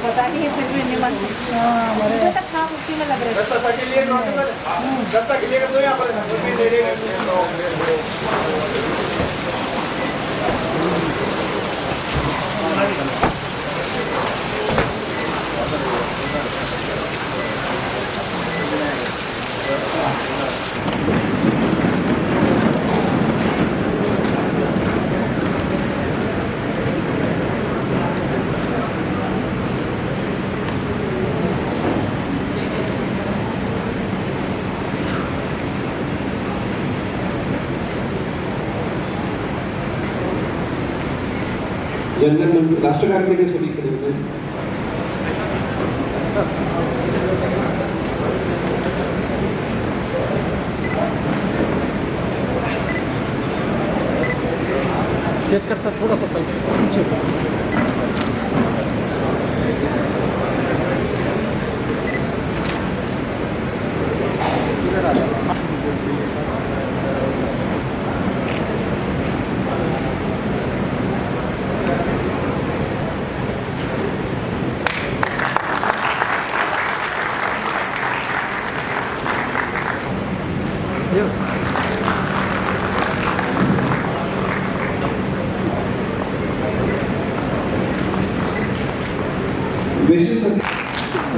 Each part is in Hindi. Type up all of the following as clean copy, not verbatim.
बताइए फिर भी निमन मुझे तक काम उसी में लग रहा जनरल राष्ट्रगान के सभी खड़े कर सर थोड़ा सा पीछे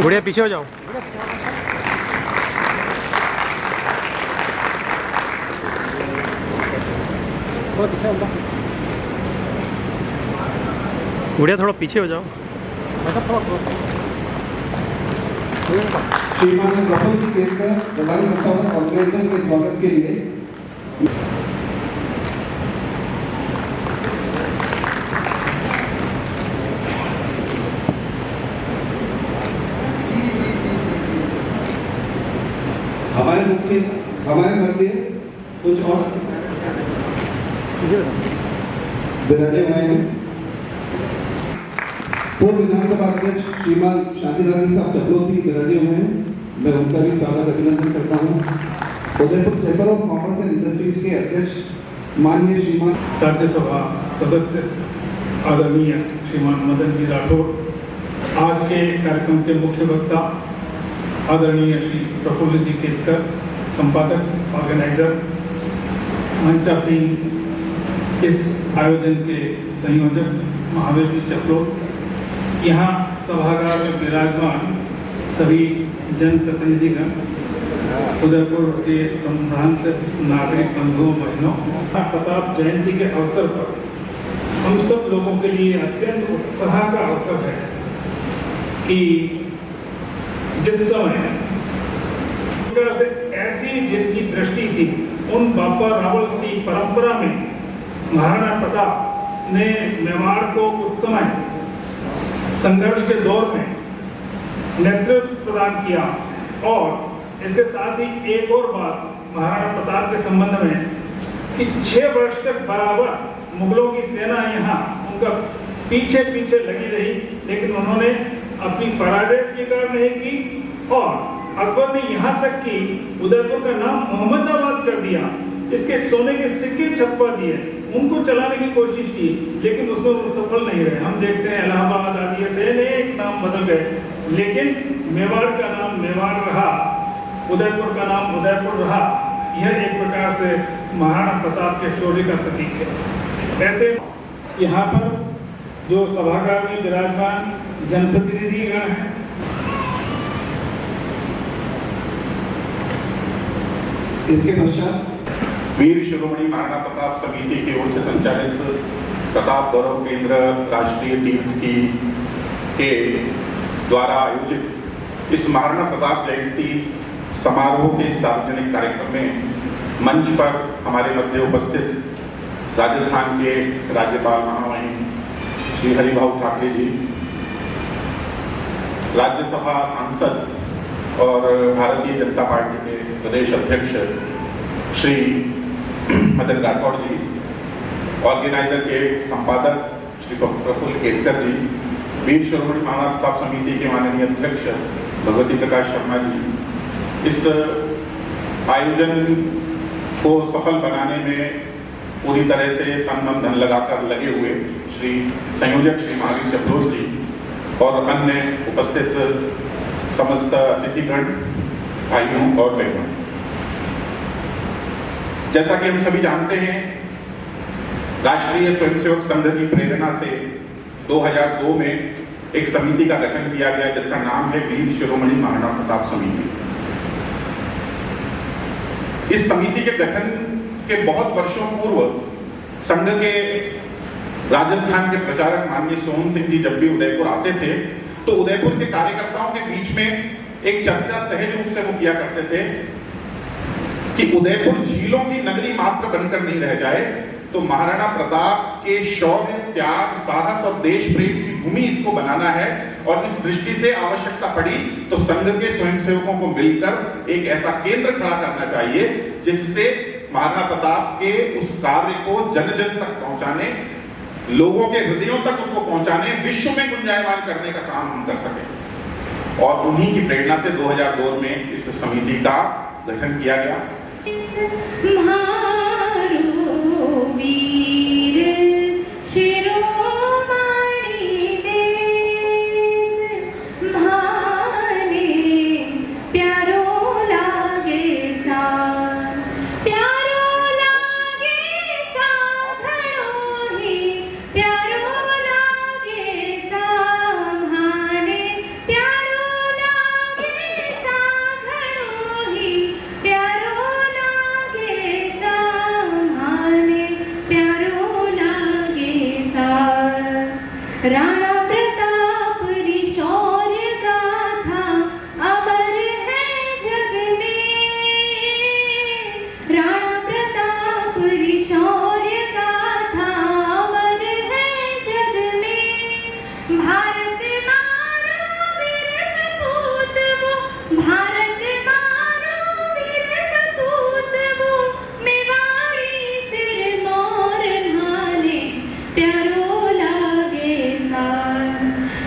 गुड़िया पीछे हो जाओ। गुड़िया थोड़ा पीछे हो जाओ। श्रीमान प्रफुल्ल जी केतकर प्रधान संस्थापक ऑर्गेनाइजेशन के स्वागत के लिए हमारे मध्य कुछ और विराजे हुए हैं। पूर्व विधानसभा अध्यक्ष श्रीमान शांतिलाल साहब चपलोद भी विराजे हुए हैं। मैं उनका भी स्वागत अभिनंदन करता हूँ। Udaipur chamber of commerce and industries के अध्यक्ष माननीय श्रीमान राज्यसभा सदस्य आदरणीय श्रीमान मदन जी राठौर, आज के कार्यक्रम के मुख्य वक्ता आदरणीय श्री प्रफुल्ल जी केतकर, संपादक ऑर्गेनाइजर, मंचासीन, इस आयोजन के संयोजक महावीर जी चपलोद, यहाँ सभागार में विराजमान सभी जनप्रतिनिधिगण, उदयपुर के संभ्रांत नागरिक बंधुओं बहनों, प्रताप जयंती के अवसर पर हम सब लोगों के लिए अत्यंत उत्साह का अवसर है कि जिस समय से ऐसी जिनकी दृष्टि थी, उन बाबा रावल की परंपरा में महाराणा प्रताप ने मेवाड़ को उस समय संघर्ष के दौर में नेतृत्व प्रदान किया। और इसके साथ ही एक और बात महाराणा प्रताप के संबंध में कि 6 वर्ष तक बराबर मुगलों की सेना यहाँ उनका पीछे पीछे लगी रही, लेकिन उन्होंने अपनी पराजय स्वीकार नहीं की और अकबर ने यहाँ तक कि उदयपुर का नाम मोहम्मदाबाद कर दिया। इसके सोने के सिक्के छपवा दिए, उनको चलाने की कोशिश की, लेकिन उसमें वो सफल नहीं रहे। हम देखते हैं इलाहाबाद आदि ऐसे अनेक नाम बदल गए, लेकिन मेवाड़ का नाम मेवाड़ रहा, उदयपुर का नाम उदयपुर रहा। यह एक प्रकार से महाराणा प्रताप के शौर्य का प्रतीक है। ऐसे यहाँ पर जो सभागार में विराजमान जनप्रतिनिधिगण हैं, इसके पश्चात वीर शिरोमणि महाराणा प्रताप समिति की ओर से संचालित प्रताप गौरव केंद्र राष्ट्रीय तीर्थ की के द्वारा आयोजित इस महाराणा प्रताप जयंती समारोह के सार्वजनिक कार्यक्रम में मंच पर हमारे मध्य उपस्थित राजस्थान के राज्यपाल महामहिम श्री हरिभाऊ ठाकरे जी, राज्यसभा सांसद और भारतीय जनता पार्टी के प्रदेश अध्यक्ष श्री मदन राठौड़ जी, ऑर्गेनाइजर के संपादक श्री प्रफुल्ल केतकर जी, वीर शिरोमणि महाराणा प्रताप समिति के माननीय अध्यक्ष भगवती प्रकाश शर्मा जी, इस आयोजन को सफल बनाने में पूरी तरह से तन मन धन लगाकर लगे हुए श्री संयोजक श्री महावीर चपलोर जी और अन्य उपस्थित समस्त अतिथिगण, भाइयों और बहनों, जैसा कि हम सभी जानते हैं, राष्ट्रीय स्वयंसेवक संघ की प्रेरणा से 2002 में एक समिति का गठन किया गया जिसका नाम है वीर शिरोमणि महाराणा प्रताप समिति। इस समिति के गठन के बहुत वर्षों पूर्व संघ के राजस्थान के प्रचारक माननीय सोहन सिंह जी जब भी उदयपुर आते थे तो उदयपुर के कार्यकर्ताओं के बीच में एक चर्चा सहज रूप से वो किया करते थे कि उदयपुर झीलों की नगरी मात्र बनकर नहीं रह जाए, तो महाराणा प्रताप के शौर्य, त्याग, साहस और देश प्रेम की भूमि इसको बनाना है। और इस दृष्टि से आवश्यकता पड़ी तो संघ के स्वयंसेवकों को मिलकर एक ऐसा केंद्र खड़ा करना चाहिए जिससे महाराणा प्रताप के उस कार्य को जन जन तक पहुंचाने, लोगों के हृदयों तक उसको पहुंचाने, विश्व में गुंजायमान करने का काम हम कर सके। और उन्हीं की प्रेरणा से 2002 में इस समिति का गठन किया गया। राणा प्रताप री शौर्य गाथा अमर है जग में। राणा प्रताप री शौर्य गाथा अमर है जग में। भारत मारो वीर सपूत वो, भारत मारो वीर सपूत वो, मेवाड़ी सिर मोर भाने प्यारो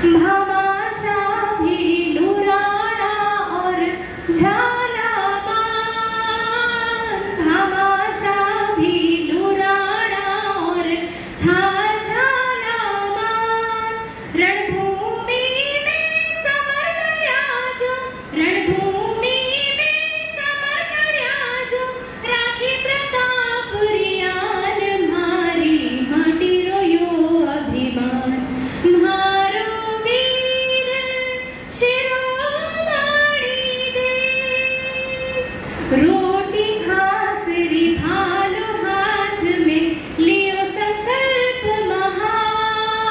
भामाशाह भीलू राणा और झालावाड़, भामाशाह भीलू राणा और था झालावाड़। रणभूमि में समर लड़या जो, रणभूमि में समर लड़या जो, राखी प्रताप रियान मारी माटी रोयो अभिमान। मारो वीर शिरोमणि देश, रोटी घास री भालो हाथ में लियो संकल्प महान।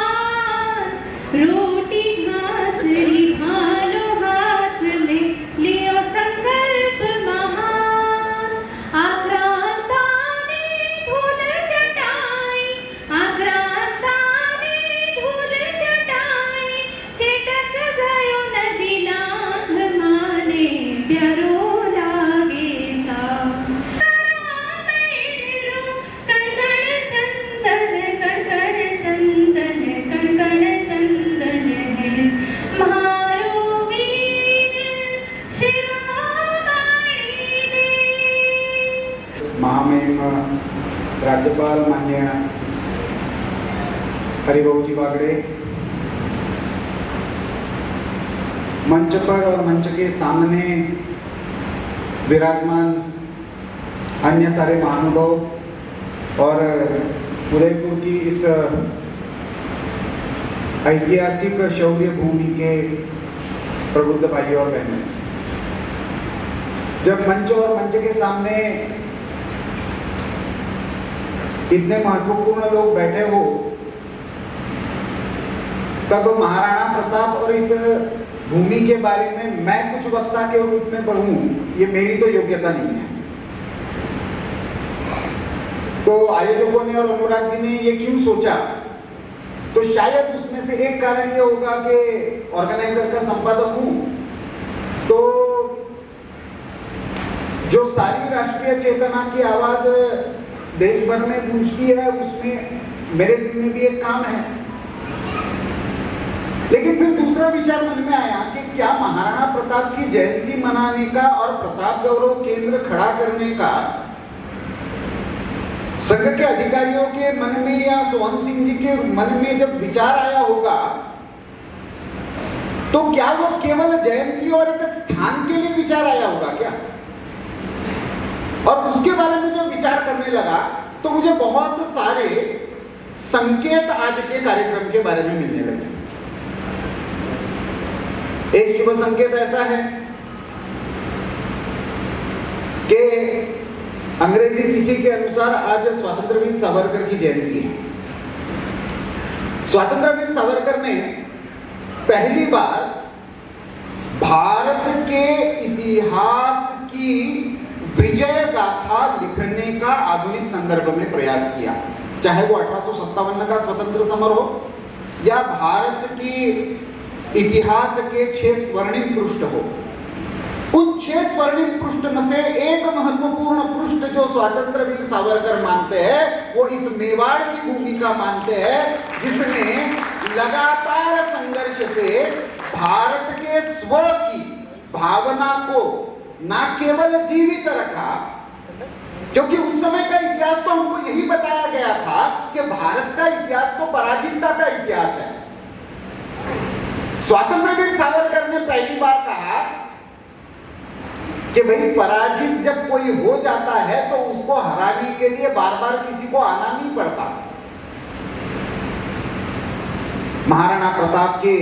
रोटी घास री भालो हाथ में लियो संकल्प महान। आक्रांता ने धूल चटाई, आक्रांता ने धूल चटाई, चटक गयो नदी लांघ माने प्यारो लागे राज्यपाल माननीय हरिभाऊ जी बागड़े, मंच पर और मंच के सामने विराजमान अन्य सारे महानुभाव और उदयपुर की इस ऐतिहासिक शौर्य भूमि के प्रबुद्ध भाइयों और बहनों, जब मंच और मंच के सामने इतने महत्वपूर्ण लोग बैठे हो, तब महाराणा प्रताप और इस भूमि के बारे में मैं कुछ वक्ता के रूप में कहूं, ये मेरी तो योग्यता नहीं है। तो आयोजकों ने और अनुराग जी ने ये क्यों सोचा, तो शायद उसमें से एक कारण ये होगा कि ऑर्गेनाइजर का संपादक हूं, तो जो सारी राष्ट्रीय चेतना की आवाज देश भर में गूंजती है, उसमें मेरे जिम्मे भी एक काम है। लेकिन फिर दूसरा विचार मन में आया कि क्या महाराणा प्रताप की जयंती मनाने का और प्रताप गौरव केंद्र खड़ा करने का संघ के अधिकारियों के मन में या सोहन सिंह जी के मन में जब विचार आया होगा, तो क्या वो केवल जयंती और एक स्थान के लिए विचार आया होगा क्या? और उसके बारे में जब विचार करने लगा तो मुझे बहुत सारे संकेत आज के कार्यक्रम के बारे में मिलने लगे। एक शुभ संकेत ऐसा है कि अंग्रेजी तिथि के अनुसार आज स्वतंत्रवीर सावरकर की जयंती है। स्वतंत्रवीर सावरकर ने पहली बार भारत के इतिहास की विजय गाथा लिखने का आधुनिक संदर्भ में प्रयास किया, चाहे वो 1857 का स्वतंत्र समर हो या भारत की इतिहास के 6 स्वर्णिम पृष्ठ हो। उन 6 स्वर्णिम पृष्ठ में से एक महत्वपूर्ण पृष्ठ जो स्वतंत्रवीर सावरकर मानते हैं, वो इस मेवाड़ की भूमिका मानते हैं, जिसने लगातार संघर्ष से भारत के स्व की भावना को ना केवल जीवित रखा, क्योंकि उस समय का इतिहास तो हमको यही बताया गया था कि भारत का इतिहास तो पराजितता का इतिहास है। स्वतंत्रवीर सावरकर ने पहली बार कहा कि भाई पराजित जब कोई हो जाता है तो उसको हराने के लिए बार बार किसी को आना नहीं पड़ता। महाराणा प्रताप के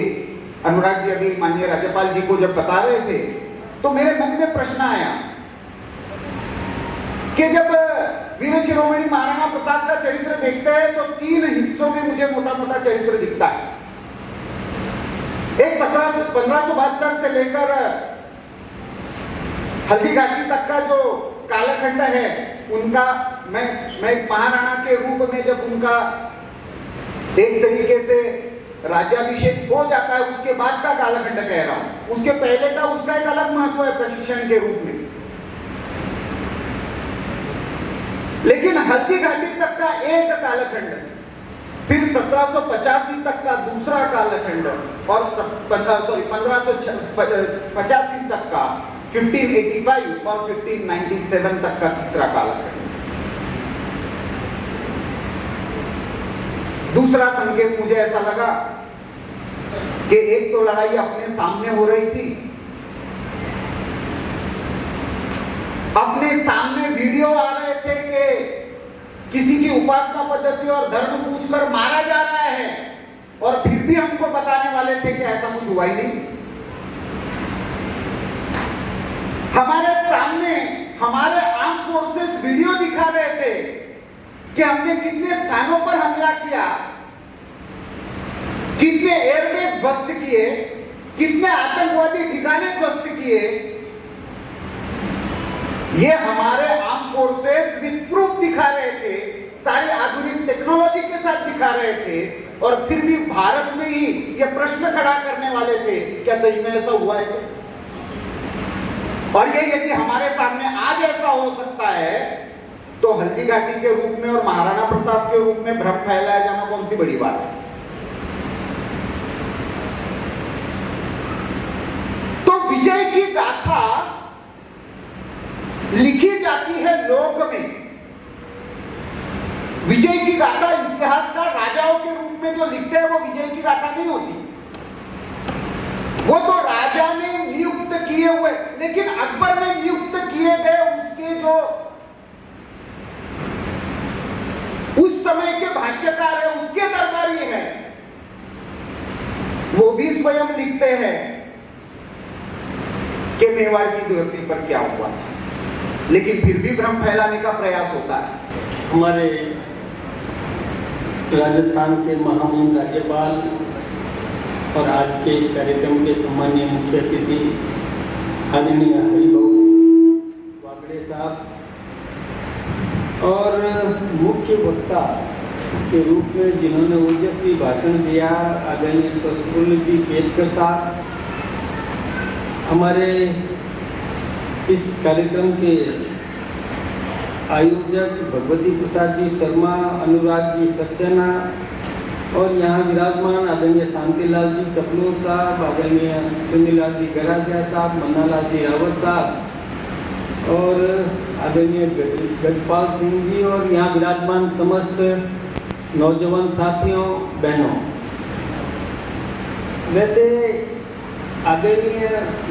अनुराग जी अभी माननीय राज्यपाल जी को जब बता रहे थे, तो मेरे मन में प्रश्न आया कि जब वीर शिरोमणि महाराणा प्रताप का चरित्र देखते हैं तो 3 हिस्सों में मुझे मोटा मोटा चरित्र दिखता है। एक 1572 से लेकर हल्दी घाटी तक का जो कालखंड है, उनका मैं महाराणा के रूप में जब उनका एक तरीके से राज्याभिषेक हो जाता है, उसके बाद का कालखंड कह रहा हूं। उसके पहले का उसका एक अलग महत्व है प्रशिक्षण के रूप में। लेकिन हल्दी घाटी तक का एक कालखंड, फिर 1785 तक का दूसरा कालखंड और 1585 तक का, 1585 और 1597 तक का तीसरा कालखंड। दूसरा संकेत मुझे ऐसा लगा कि एक तो लड़ाई अपने सामने हो रही थी, अपने सामने वीडियो आ रहे थे कि किसी की उपासना पद्धति और धर्म पूछकर मारा जा रहा है, और फिर भी हमको बताने वाले थे कि ऐसा कुछ हुआ ही नहीं। हमारे सामने हमारे आर्म फोर्सेस वीडियो दिखा रहे थे कि हमने कितने स्थानों पर हमला किया, कितने एयरबेस ध्वस्त किए, कितने आतंकवादी ठिकाने ध्वस्त किए। ये हमारे आर्म फोर्सेस विद प्रूफ दिखा रहे थे, सारी आधुनिक टेक्नोलॉजी के साथ दिखा रहे थे, और फिर भी भारत में ही ये प्रश्न खड़ा करने वाले थे, क्या सही में ऐसा हुआ है? और ये यदि हमारे सामने आज ऐसा हो सकता है, तो हल्दी घाटी के रूप में और महाराणा प्रताप के रूप में भ्रम फैलाया जाना कौन सी बड़ी बात है? तो विजय की गाथा लिखी जाती है लोक में, विजय की गाथा इतिहासकार राजाओं के रूप में जो लिखते हैं वो विजय की गाथा नहीं होती, वो तो राजा ने नियुक्त किए हुए, लेकिन अकबर ने नियुक्त किए गए उसके जो उस समय के भाष्यकार है, उसके दरबारी है, वो भी स्वयं लिखते हैं कि मेवाड़ की धरती पर क्या हुआ था, लेकिन फिर भी भ्रम फैलाने का प्रयास होता है। हमारे राजस्थान के महामहिम राज्यपाल और आज के इस कार्यक्रम के सम्मानीय मुख्य अतिथि आदरणीय हरिभाऊ वागड़े साहब और मुख्य वक्ता के रूप में जिन्होंने ओजस्वी भाषण दिया आदरणीय प्रफुल्ल जी केतकर साहब, हमारे इस कार्यक्रम के आयोजक भगवती प्रसाद जी शर्मा, अनुराग जी सक्सेना और यहाँ विराजमान आदरणीय शांतिलाल जी चपलोर साहब, आदरणीय सुनीलाल जी गरासिया साहब, मन्नालाल जी रावत साहब और आदरणीय गजपाल सिंह जी और यहाँ विराजमान समस्त नौजवान साथियों बहनों। वैसे आदरणीय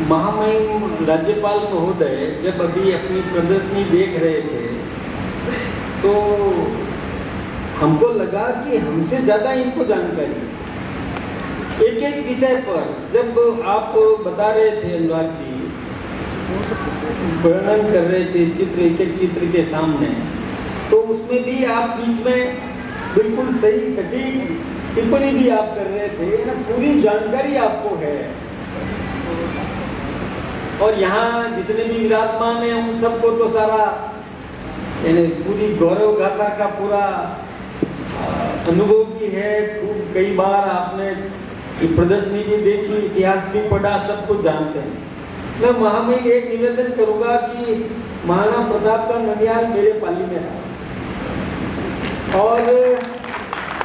महामहिम राज्यपाल महोदय जब अभी अपनी प्रदर्शनी देख रहे थे तो हमको लगा कि हमसे ज़्यादा इनको जानकारी एक एक विषय पर जब आप बता रहे थे, अनुराग जी वर्णन कर रहे थे चित्र, एक एक चित्र के सामने, तो उसमें भी आप बीच में बिल्कुल सही सटीक टिप्पणी भी आप कर रहे थे ना, पूरी जानकारी आपको है। और यहाँ जितने भी विराजमान हैं उन सबको तो सारा यानी पूरी गौरव गाथा का पूरा अनुभव भी है, खूब कई बार आपने प्रदर्शनी भी देखी, इतिहास भी पढ़ा, सब कुछ जानते हैं। मैं महामहिम एक निवेदन करूंगा कि महाराणा प्रताप का ननिहाल मेरे पाली में था और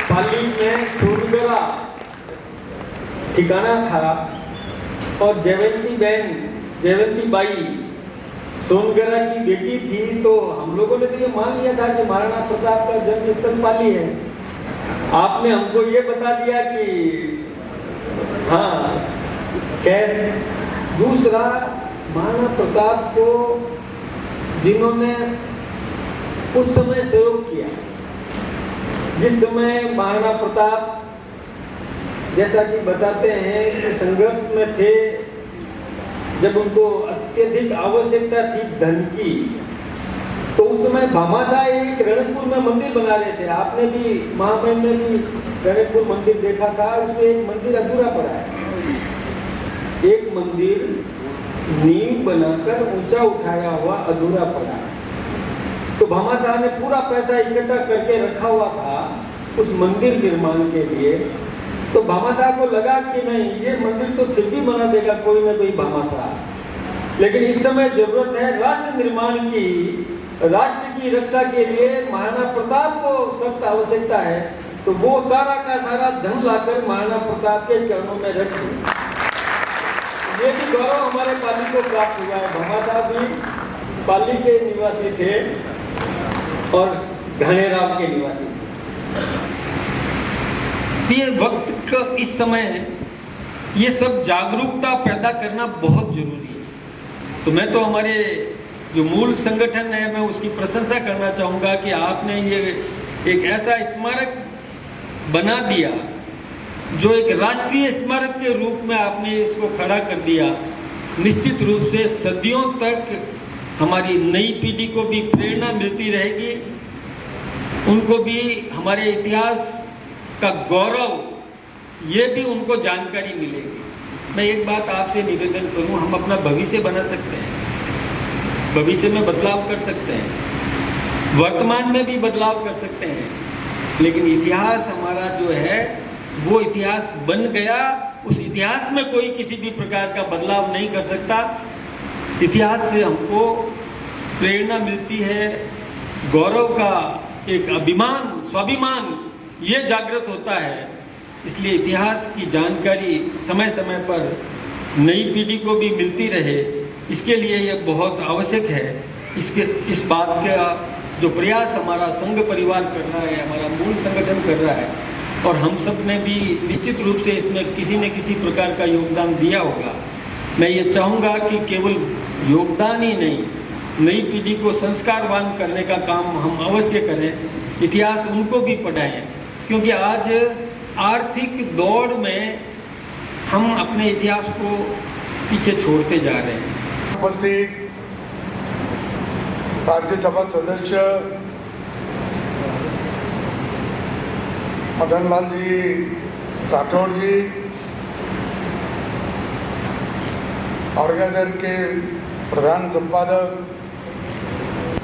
पाली में सोनगरा ठिकाना था और जयवंती बाई सोनगरा की बेटी थी, तो हम लोगों ने तो ये मान लिया था कि महाराणा प्रताप का जन्म स्थल पाली है। आपने हमको ये बता दिया कि हाँ, खैर दूसरा महाराणा प्रताप को जिन्होंने उस समय सहयोग किया, जिस समय महाराणा प्रताप जैसा कि बताते हैं कि संघर्ष में थे, जब उनको अत्यधिक आवश्यकता थी धन की, तो उस समय भामाशाह एक रणकपुर में मंदिर बना रहे थे। आपने भी महामहिम में भी रणकपुर मंदिर देखा था, उसमें एक मंदिर अधूरा पड़ा है, एक मंदिर नींव बनाकर ऊंचा उठाया हुआ अधूरा पड़ा। तो भामाशाह ने पूरा पैसा इकट्ठा करके रखा हुआ था उस मंदिर निर्माण के लिए। तो भामाशाह को लगा कि नहीं, ये मंदिर तो फिर भी बना देगा कोई ना कोई भामाशाह, लेकिन इस समय जरूरत है राष्ट्र निर्माण की, राष्ट्र की रक्षा के लिए महाराणा प्रताप को सख्त आवश्यकता है। तो वो सारा का सारा धन लाकर महाराणा प्रताप के चरणों में रख दिया। ये भी गौरव हमारे पाली को प्राप्त हुआ है। भामाशाह भी पाली के निवासी थे और घनेराव के निवासी थे। ये वक्त का इस समय ये सब जागरूकता पैदा करना बहुत जरूरी है। तो मैं तो हमारे जो मूल संगठन है मैं उसकी प्रशंसा करना चाहूँगा कि आपने ये एक ऐसा स्मारक बना दिया जो एक राष्ट्रीय स्मारक के रूप में आपने इसको खड़ा कर दिया। निश्चित रूप से सदियों तक हमारी नई पीढ़ी को भी प्रेरणा मिलती रहेगी, उनको भी हमारे इतिहास का गौरव ये भी उनको जानकारी मिलेगी। मैं एक बात आपसे निवेदन करूं, हम अपना भविष्य बना सकते हैं, भविष्य में बदलाव कर सकते हैं, वर्तमान में भी बदलाव कर सकते हैं, लेकिन इतिहास हमारा जो है वो इतिहास बन गया, उस इतिहास में कोई किसी भी प्रकार का बदलाव नहीं कर सकता। इतिहास से हमको प्रेरणा मिलती है, गौरव का एक अभिमान, स्वाभिमान ये जागृत होता है। इसलिए इतिहास की जानकारी समय समय पर नई पीढ़ी को भी मिलती रहे, इसके लिए यह बहुत आवश्यक है। इस बात का जो प्रयास हमारा संघ परिवार कर रहा है, हमारा मूल संगठन कर रहा है, और हम सब ने भी निश्चित रूप से इसमें किसी न किसी प्रकार का योगदान दिया होगा। मैं ये चाहूँगा कि केवल योगदान ही नहीं, नई पीढ़ी को संस्कारवान करने का काम हम अवश्य करें, इतिहास उनको भी पढ़ाएं, क्योंकि आज आर्थिक दौड़ में हम अपने इतिहास को पीछे छोड़ते जा रहे हैं। उपस्थित राज्यसभा सदस्य मदनलाल जी राठौड़ जी, ऑर्गेनाइजर के प्रधान संपादक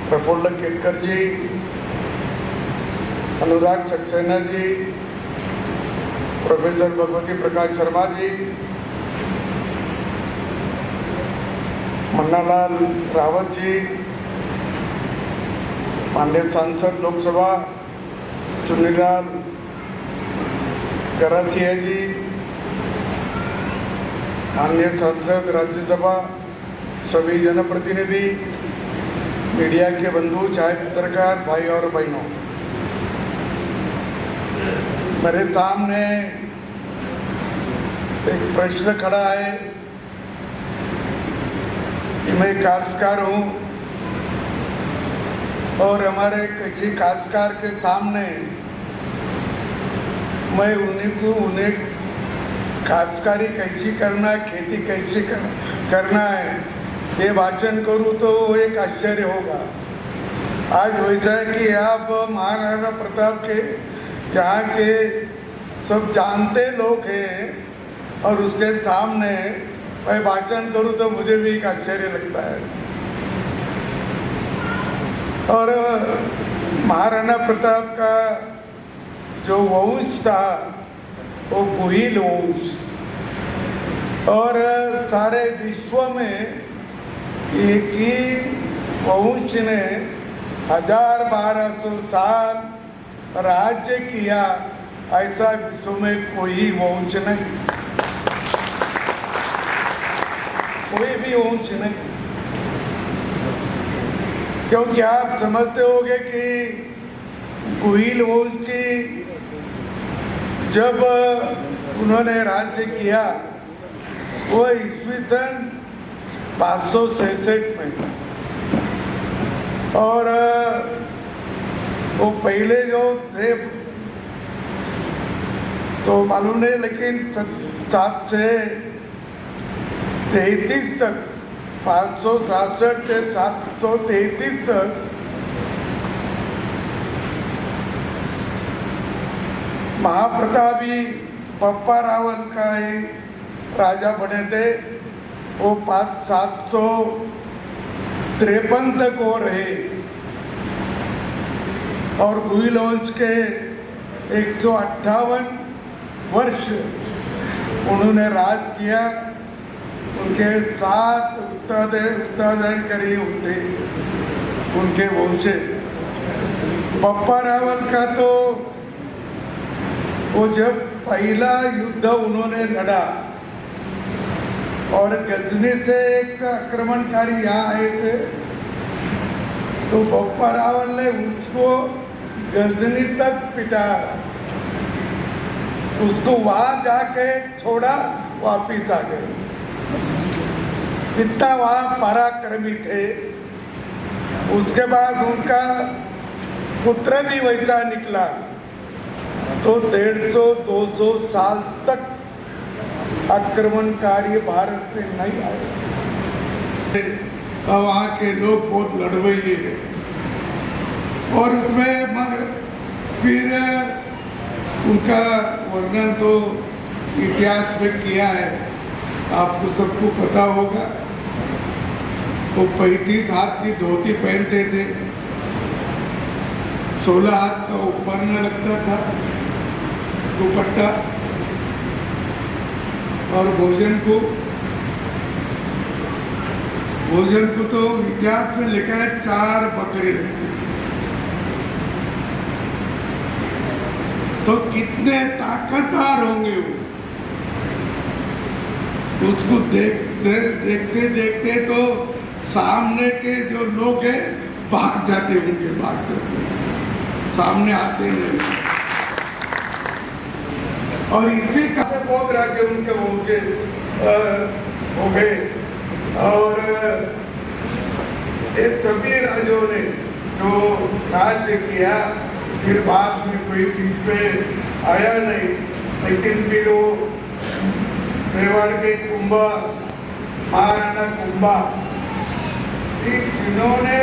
प्रफुल्ल केतकर जी, अनुराग सक्सेना जी, प्रोफेसर भगवती प्रकाश शर्मा जी, मन्नालाल रावत जी, माननीय सांसद लोकसभा चुन्नीलाल गरासिया जी, माननीय सांसद राज्यसभा, सभी जनप्रतिनिधि, मीडिया के बंधु, चाहे पत्रकार भाई और बहनों, मेरे सामने एक प्रश्न खड़ा है कि मैं काश्तकार हूँ और हमारे किसी काश्तकार के सामने मैं उन्हें काश्तकारी कैसी करना है, खेती कैसी करना है, ये भाषण करूँ तो एक आश्चर्य होगा। आज वैसा है कि आप महाराणा प्रताप के यहाँ के सब जानते लोग हैं और उसके सामने मैं भाषण करूँ तो मुझे भी एक आश्चर्य लगता है। और महाराणा प्रताप का जो वंश था वो कुहिल वंश, और सारे विश्व में एक ही वंश ने 1200 साल राज्य किया, ऐसा विश्व में कोई वंश नहीं, कोई भी वंश नहीं। क्योंकि आप समझते होंगे कि कुहिल वंश की जब उन्होंने राज्य किया वो ईस्वी सन 566 में, और वो पहले जो थे तो मालूम नहीं, लेकिन 7 से 33 तक, 567 से 733 तक महाप्रतापी पप्पा रावल का ही राजा बने थे। वो 753 तक वो रहे और कुहिल वंश के 158 वर्ष उन्होंने राज किया। उनके 7 उत्तराधिकारी होते उनके वंशज। पप्पा रावल का तो वो जब पहला युद्ध उन्होंने लड़ा और गजनी से एक आक्रमणकारी यहाँ आए थे, तो पप्पा रावल ने उसको गजनी तक पिटाया, उसको वहां जाके छोड़ा, वापिस आ गए। इतना वहाँ पराक्रमी थे। उसके बाद उनका पुत्र भी वैसा निकला, तो 150-200 साल तक आक्रमणकारी भारत में नहीं आए। वहाँ के लोग बहुत लड़वैये हैं और उसमें फिर उनका वर्णन तो इतिहास में किया है, आपको सबको पता होगा। वो 35 हाथ की धोती पहनते थे, 16 हाथ का ऊपर न लगता था दुपट्टा, और भोजन को तो इतिहास में लिखा है 4 बकरे लगते थे। तो कितने ताकतवर होंगे वो। उसको देखते देखते तो सामने के जो लोग हैं भाग जाते होंगे, सामने आते नहीं। और इसी का बहुत राज्य उनके हो गए और ये सभी राज्यों ने जो राज्य किया फिर बाद में कोई बीच में आया नहीं, लेकिन फिर वो मेवाड़ के कुंभा, महाराणा कुंभा, जिन्होंने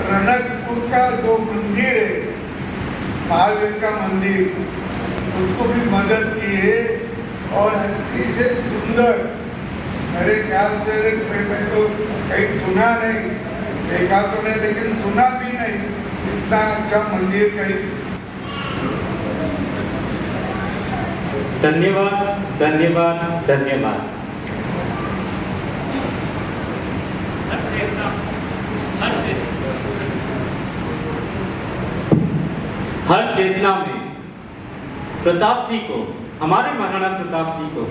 रणकपुर का जो मंदिर है, महावीर का मंदिर, उसको भी मदद की है और अच्छी से सुंदर, मेरे ख्याल से मैं तो कहीं सुना नहीं, देखा तो नहीं, लेकिन सुना भी नहीं इतना अच्छा मंदिर कहीं। धन्यवाद, धन्यवाद, धन्यवाद। हर चेतना में प्रताप जी को, हमारे महाराणा प्रताप जी को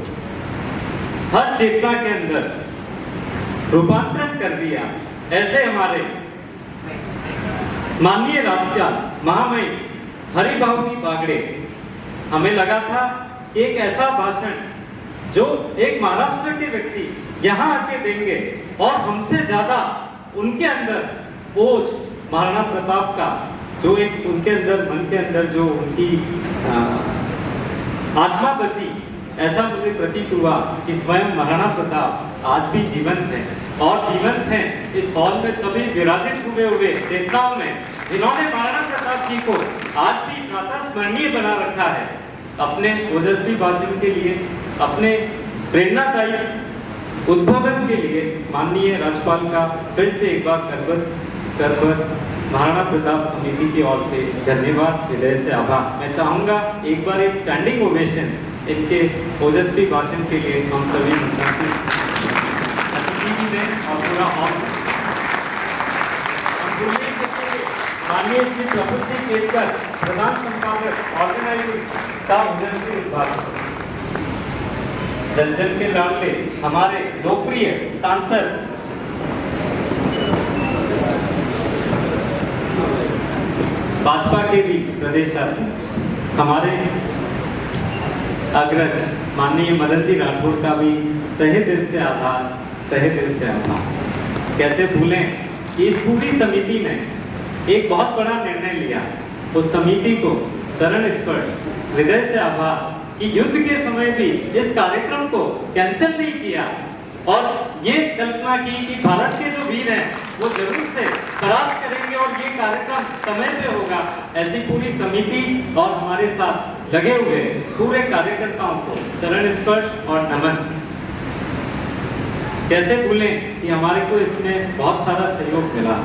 हर चेतना के अंदर रूपांतरण कर दिया। ऐसे हमारे माननीय राज्यपाल महामहिम हरिभाऊ जी बागड़े, हमें लगा था एक ऐसा भाषण जो एक महाराष्ट्र के व्यक्ति यहाँ आके देंगे और हमसे ज्यादा उनके अंदर ओज महाराणा प्रताप का जो एक उनके अंदर मन के अंदर जो उनकी आत्मा बसी, ऐसा मुझे प्रतीत हुआ कि स्वयं महाराणा प्रताप आज भी जीवंत है और जीवंत हैं इस हॉल में सभी विराजित हुए चेतनाओं में, जिन्होंने महाराणा प्रताप जी को आज भी प्रातः स्मरणीय बना रखा है। अपने ओजस्वी भाषण के लिए, अपने प्रेरणादायी उद्बोधन के लिए माननीय राज्यपाल का फिर से एक बार करबत महाराणा प्रताप समिति की ओर से धन्यवाद, हृदय से आभार। मैं चाहूंगा एक बार एक स्टैंडिंग ओवेशन इनके ओजस्वी भाषण के लिए हम सभी और पूरा हॉल माननीय श्री प्रभु सिंह केतकर, प्रधान संपादक ऑर्गेनाइजिंग का ओजस्वी उद्घाटन। जन जन के लाडले हमारे लोकप्रिय सांसद भाजपा के भी प्रदेशाध्यक्ष हमारे अग्रज माननीय मदन जी राठौड़ का भी तहे दिल से आभार, तहे दिल से आभार। कैसे भूलें कि इस पूरी समिति ने एक बहुत बड़ा निर्णय लिया, उस समिति को चरण स्पर्श, हृदय से आभार कि युद्ध के समय भी इस कार्यक्रम को कैंसिल नहीं किया और ये कल्पना की कि भारत के जो वीर हैं वो जरूर से परास्त करेंगे और ये कार्यक्रम समय पे होगा। ऐसी पूरी समिति और हमारे साथ लगे हुए पूरे कार्यकर्ताओं को चरण स्पर्श और नमन। कैसे भूलें कि हमारे को इसमें बहुत सारा सहयोग मिला,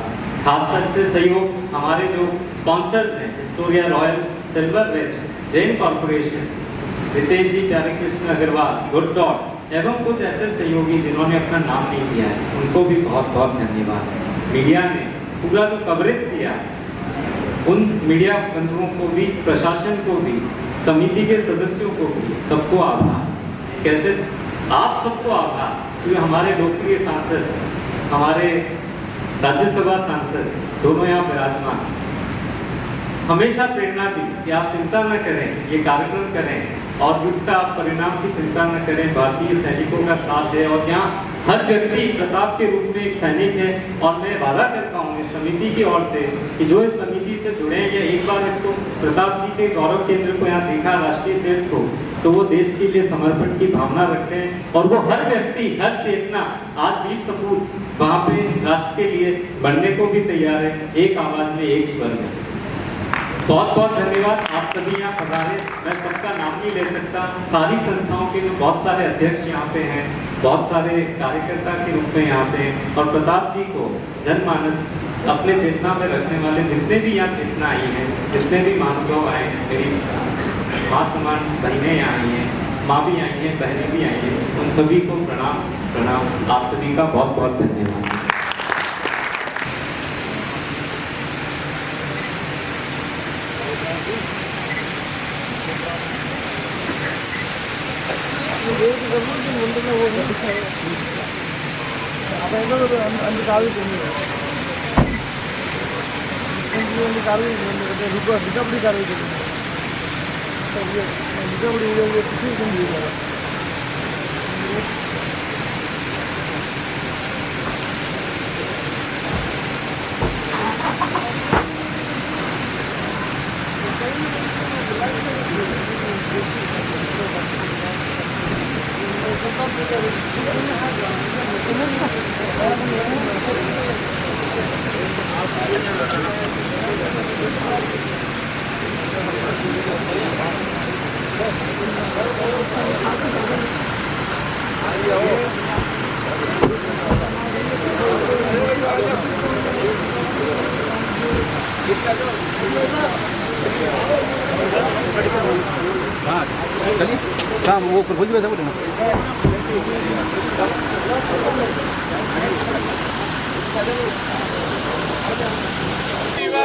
खासकर से सहयोग हमारे जो स्पॉन्सर्स हैं, Victoria Royal, Silver Rich, Jain corporation, Ritesh ji, Pyare Krishna Agarwal, good dot एवं कुछ ऐसे सहयोगी जिन्होंने अपना नाम नहीं दिया है, उनको भी बहुत बहुत धन्यवाद। मीडिया ने पूरा जो कवरेज दिया, उन मीडिया बंधुओं को भी, प्रशासन को भी, समिति के सदस्यों को भी, सबको आभार। कैसे आप सबको आभार कि हमारे लोकप्रिय सांसद, हमारे राज्यसभा सांसद दोनों यहाँ विराजमान, हमेशा प्रेरणा दी कि आप चिंता न करें, ये कार्यक्रम करें और युद्ध का परिणाम की चिंता न करें, भारतीय सैनिकों का साथ है और यहाँ हर व्यक्ति प्रताप के रूप में एक सैनिक है। और मैं वादा करता हूँ इस समिति की ओर से कि जो इस समिति से जुड़े हैं या एक बार इसको प्रताप जी के गौरव केंद्र को यहाँ देखा, राष्ट्रीय ध्वज को, तो वो देश के लिए समर्पण की भावना रखते हैं और वो हर व्यक्ति, हर चेतना आज वीर सपूत वहाँ पे राष्ट्र के लिए बनने को भी तैयार है, एक आवाज में एक स्वर में। बहुत बहुत धन्यवाद। आप सभी यहाँ पधारे, मैं सबका नाम नहीं ले सकता, सारी संस्थाओं के जो बहुत सारे अध्यक्ष यहाँ पे हैं, बहुत सारे कार्यकर्ता के रूप में यहाँ से, और प्रताप जी को जनमानस अपने चेतना में रखने वाले जितने भी यहाँ चेतना आई हैं, जितने भी मानव आए हैं, मेरी माँ समान बहनें यहाँ आई हैं, माँ भी आई हैं, बहनें भी आई हैं, उन सभी को प्रणाम प्रणाम। आप सभी का बहुत बहुत धन्यवाद। ముందుగా అందుకు ఆగుతుంది એની કાઢવી રીકવરી કરવી રીકવરી પૂછી સમજી वो ऊपर भूल गया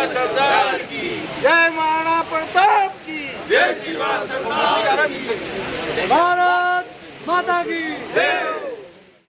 सरदार की जय, महाराणा प्रताप की जय, शिवा सरदार की, भारत माता की जय।